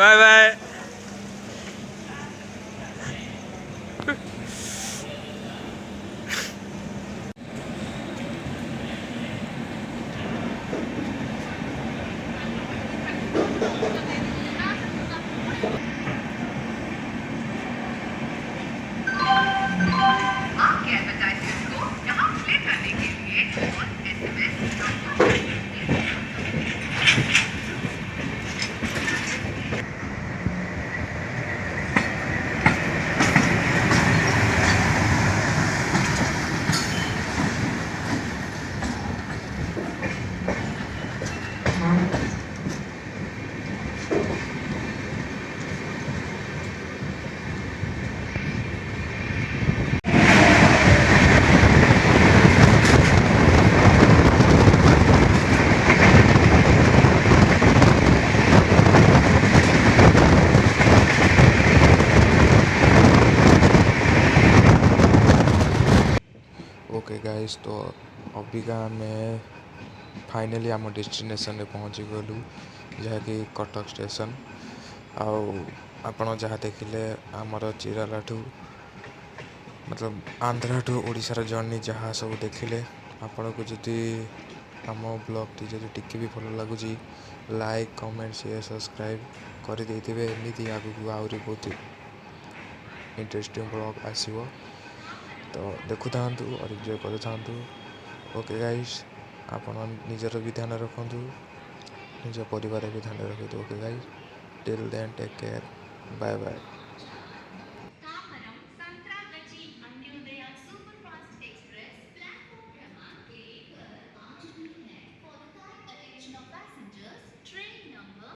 Bye bye. आपके advertisement को यहाँ प्ले करने के लिए ओके गाइस, तो अबिका आम फाइनाली आम डेस्टिनेशन रे पहुँची गलु जहाँकि कटक स्टेशन। आपण जहाँ देखिले आमर चिराला ठू मतलब आंध्रा ठू ओडिशार जर्नी जहाँ सब देखिले आपण को जदि आम ब्लॉग टी जदि टिके भी भल लगुच लाइक कमेंट शेयर सब्सक्राइब कर देइथिबे। एमती आगु आहरी बहुत इंटरेस्टिंग ब्लॉग आसीबो, तो देखु था और एंजॉय कर था। ओके गाइस, आपण निजर भी ध्यान रखु, निज परिवार भी ध्यान रखु। Okay guys, till then take care, bye bye.